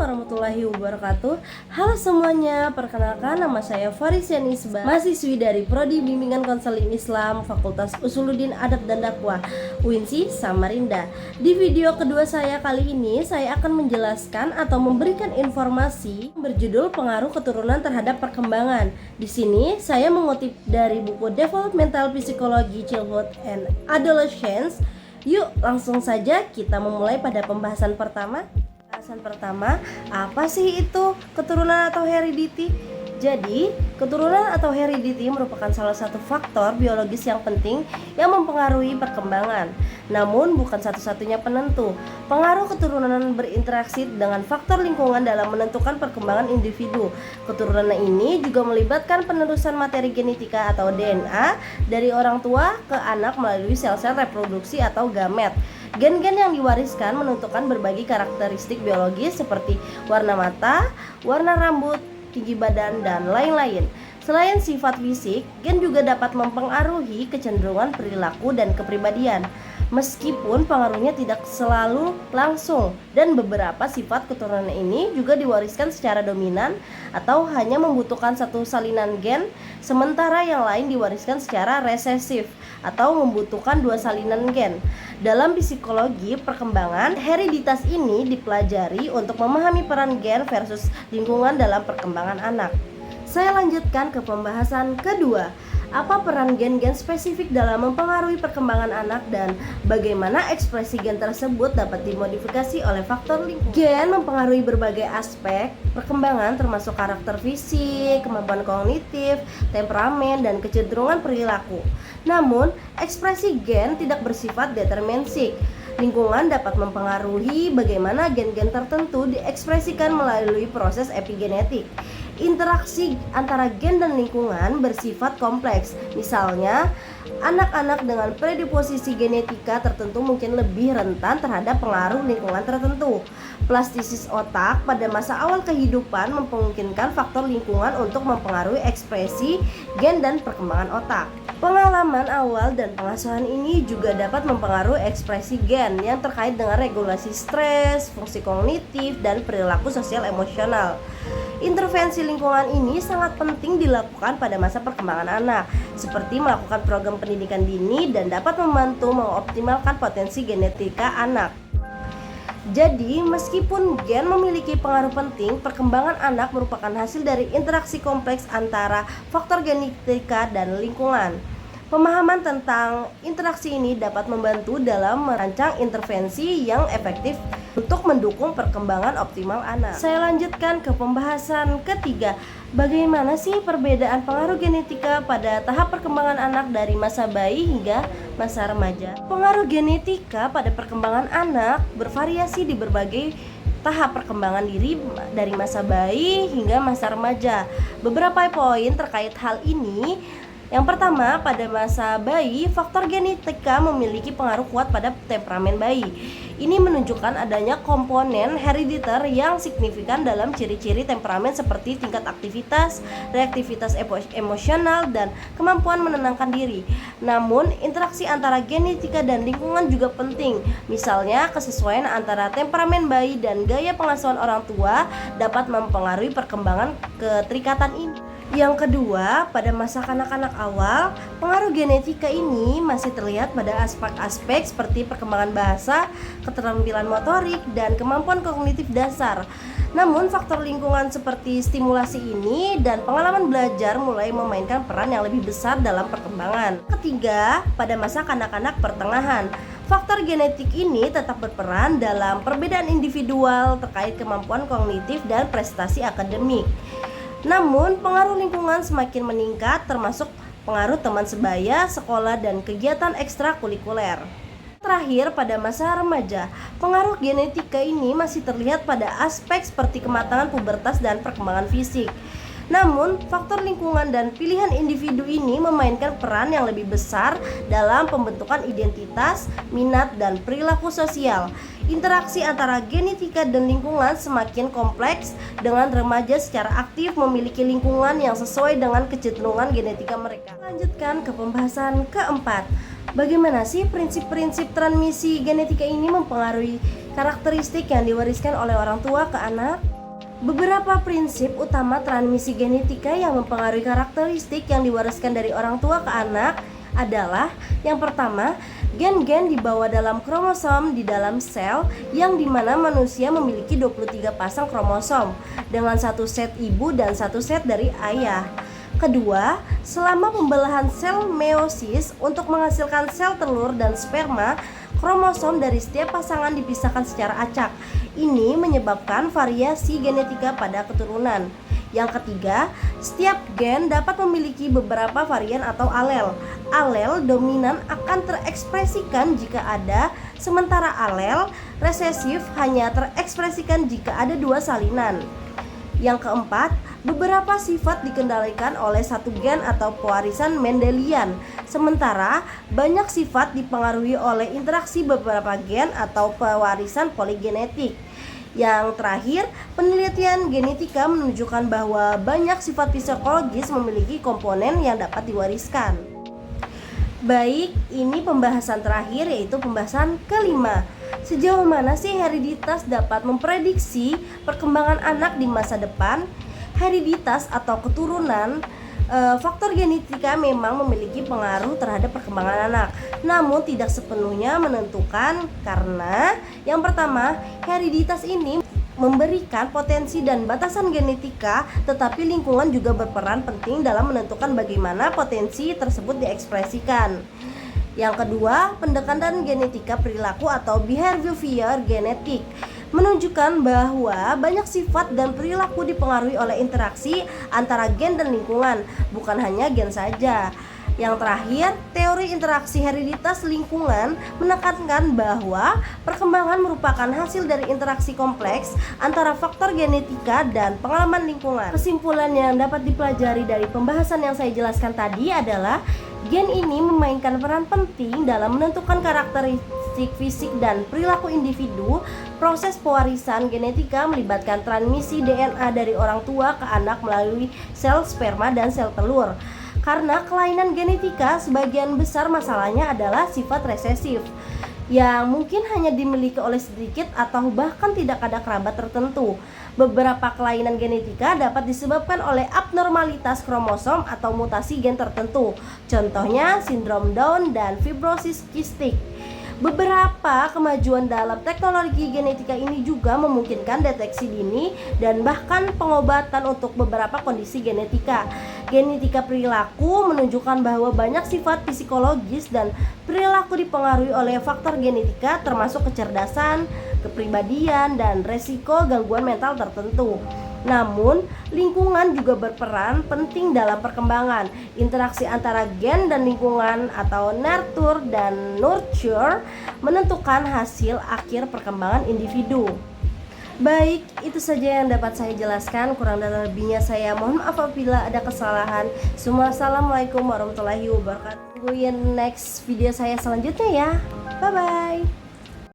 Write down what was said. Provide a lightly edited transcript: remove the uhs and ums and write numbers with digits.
warahmatullahi wabarakatuh. Halo semuanya, perkenalkan nama saya Farisia Nisbah, mahasiswi dari Prodi Bimbingan Konseling Islam Fakultas Usuluddin Adab dan Dakwah UINSI Samarinda. Di video kedua saya kali ini, saya akan menjelaskan atau memberikan informasi berjudul pengaruh keturunan terhadap perkembangan. Di sini saya mengutip dari buku Developmental Psychology Childhood and Adolescence. Yuk langsung saja kita memulai pada pembahasan pertama. Apa sih itu keturunan atau heredity? Jadi, keturunan atau heredity merupakan salah satu faktor biologis yang penting yang mempengaruhi perkembangan. Namun, bukan satu-satunya penentu. Pengaruh keturunan berinteraksi dengan faktor lingkungan dalam menentukan perkembangan individu. Keturunan ini juga melibatkan penerusan materi genetika atau DNA dari orang tua ke anak melalui sel-sel reproduksi atau gamet. Gen-gen yang diwariskan menentukan berbagai karakteristik biologis seperti warna mata, warna rambut, tinggi badan, dan lain-lain. Selain sifat fisik, gen juga dapat mempengaruhi kecenderungan perilaku dan kepribadian. Meskipun pengaruhnya tidak selalu langsung, dan beberapa sifat keturunan ini juga diwariskan secara dominan atau hanya membutuhkan satu salinan gen, sementara yang lain diwariskan secara resesif atau membutuhkan dua salinan gen. Dalam psikologi perkembangan, hereditas ini dipelajari untuk memahami peran gen versus lingkungan dalam perkembangan anak. Saya lanjutkan ke pembahasan kedua. Apa peran gen-gen spesifik dalam mempengaruhi perkembangan anak dan bagaimana ekspresi gen tersebut dapat dimodifikasi oleh faktor lingkungan? Gen mempengaruhi berbagai aspek perkembangan termasuk karakter fisik, kemampuan kognitif, temperamen, dan kecenderungan perilaku. Namun, ekspresi gen tidak bersifat deterministik. Lingkungan dapat mempengaruhi bagaimana gen-gen tertentu diekspresikan melalui proses epigenetik. Interaksi antara gen dan lingkungan bersifat kompleks. Misalnya, anak-anak dengan predisposisi genetika tertentu mungkin lebih rentan terhadap pengaruh lingkungan tertentu. Plastisis otak pada masa awal kehidupan memungkinkan faktor lingkungan untuk mempengaruhi ekspresi gen dan perkembangan otak. Pengalaman awal dan pengasuhan ini juga dapat mempengaruhi ekspresi gen yang terkait dengan regulasi stres, fungsi kognitif, dan perilaku sosial emosional. Intervensi lingkungan ini sangat penting dilakukan pada masa perkembangan anak, seperti melakukan program pendidikan dini dan dapat membantu mengoptimalkan potensi genetika anak. Jadi, meskipun gen memiliki pengaruh penting, perkembangan anak merupakan hasil dari interaksi kompleks antara faktor genetika dan lingkungan. Pemahaman tentang interaksi ini dapat membantu dalam merancang intervensi yang efektif untuk mendukung perkembangan optimal anak. Saya lanjutkan ke pembahasan ketiga. Bagaimana sih perbedaan pengaruh genetika pada tahap perkembangan anak dari masa bayi hingga masa remaja? Pengaruh genetika pada perkembangan anak bervariasi di berbagai tahap perkembangan diri dari masa bayi hingga masa remaja. Beberapa poin terkait hal ini. Yang pertama, pada masa bayi, faktor genetika memiliki pengaruh kuat pada temperamen bayi. Ini menunjukkan adanya komponen herediter yang signifikan dalam ciri-ciri temperamen seperti tingkat aktivitas, reaktivitas emosional, dan kemampuan menenangkan diri. Namun, interaksi antara genetika dan lingkungan juga penting. Misalnya, kesesuaian antara temperamen bayi dan gaya pengasuhan orang tua dapat mempengaruhi perkembangan keterikatan ini. Yang kedua, pada masa kanak-kanak awal, pengaruh genetika ini masih terlihat pada aspek-aspek seperti perkembangan bahasa, keterampilan motorik, dan kemampuan kognitif dasar. Namun, faktor lingkungan seperti stimulasi ini dan pengalaman belajar mulai memainkan peran yang lebih besar dalam perkembangan. Ketiga, pada masa kanak-kanak pertengahan, faktor genetik ini tetap berperan dalam perbedaan individual terkait kemampuan kognitif dan prestasi akademik. Namun, pengaruh lingkungan semakin meningkat termasuk pengaruh teman sebaya, sekolah, dan kegiatan ekstrakurikuler. Terakhir, pada masa remaja, pengaruh genetika ini masih terlihat pada aspek seperti kematangan pubertas dan perkembangan fisik. Namun, faktor lingkungan dan pilihan individu ini memainkan peran yang lebih besar dalam pembentukan identitas, minat, dan perilaku sosial. Interaksi antara genetika dan lingkungan semakin kompleks dengan remaja secara aktif memiliki lingkungan yang sesuai dengan kecenderungan genetika mereka. Lanjutkan ke pembahasan keempat. Bagaimana sih prinsip-prinsip transmisi genetika ini mempengaruhi karakteristik yang diwariskan oleh orang tua ke anak? Beberapa prinsip utama transmisi genetika yang mempengaruhi karakteristik yang diwariskan dari orang tua ke anak adalah: yang pertama, gen-gen dibawa dalam kromosom di dalam sel, yang dimana manusia memiliki 23 pasang kromosom dengan satu set ibu dan satu set dari ayah. Kedua, selama pembelahan sel meiosis untuk menghasilkan sel telur dan sperma, kromosom dari setiap pasangan dipisahkan secara acak. Ini menyebabkan variasi genetika pada keturunan. Yang ketiga, setiap gen dapat memiliki beberapa varian atau alel. Alel dominan akan terekspresikan jika ada, sementara alel resesif hanya terekspresikan jika ada dua salinan. Yang keempat, beberapa sifat dikendalikan oleh satu gen atau pewarisan Mendelian, sementara banyak sifat dipengaruhi oleh interaksi beberapa gen atau pewarisan poligenetik. Yang terakhir, penelitian genetika menunjukkan bahwa banyak sifat psikologis memiliki komponen yang dapat diwariskan. Baik, ini pembahasan terakhir, yaitu pembahasan kelima. Sejauh mana sih hereditas dapat memprediksi perkembangan anak di masa depan? Hereditas atau keturunan, faktor genetika memang memiliki pengaruh terhadap perkembangan anak, namun tidak sepenuhnya menentukan, karena yang pertama, hereditas ini memberikan potensi dan batasan genetika, tetapi lingkungan juga berperan penting dalam menentukan bagaimana potensi tersebut diekspresikan. Yang kedua, pendekatan genetika perilaku atau behavior genetik menunjukkan bahwa banyak sifat dan perilaku dipengaruhi oleh interaksi antara gen dan lingkungan, bukan hanya gen saja. Yang terakhir, teori interaksi hereditas lingkungan menekankan bahwa perkembangan merupakan hasil dari interaksi kompleks antara faktor genetika dan pengalaman lingkungan. Kesimpulan yang dapat dipelajari dari pembahasan yang saya jelaskan tadi adalah gen ini memainkan peran penting dalam menentukan karakteristik fisik dan perilaku individu. Proses pewarisan genetika melibatkan transmisi DNA dari orang tua ke anak melalui sel sperma dan sel telur. Karena kelainan genetika, sebagian besar masalahnya adalah sifat resesif, yang mungkin hanya dimiliki oleh sedikit atau bahkan tidak ada kerabat tertentu. Beberapa kelainan genetika dapat disebabkan oleh abnormalitas kromosom atau mutasi gen tertentu, contohnya sindrom Down dan fibrosis kistik. Beberapa kemajuan dalam teknologi genetika ini juga memungkinkan deteksi dini dan bahkan pengobatan untuk beberapa kondisi genetika. Genetika perilaku menunjukkan bahwa banyak sifat psikologis dan perilaku dipengaruhi oleh faktor genetika, termasuk kecerdasan, kepribadian, dan resiko gangguan mental tertentu. Namun, lingkungan juga berperan penting dalam perkembangan. Interaksi antara gen dan lingkungan atau nurture dan nurture menentukan hasil akhir perkembangan individu. Baik, itu saja yang dapat saya jelaskan. Kurang dan lebihnya saya mohon maaf apabila ada kesalahan. Assalamualaikum warahmatullahi wabarakatuh. Tungguin next video saya selanjutnya ya. Bye bye.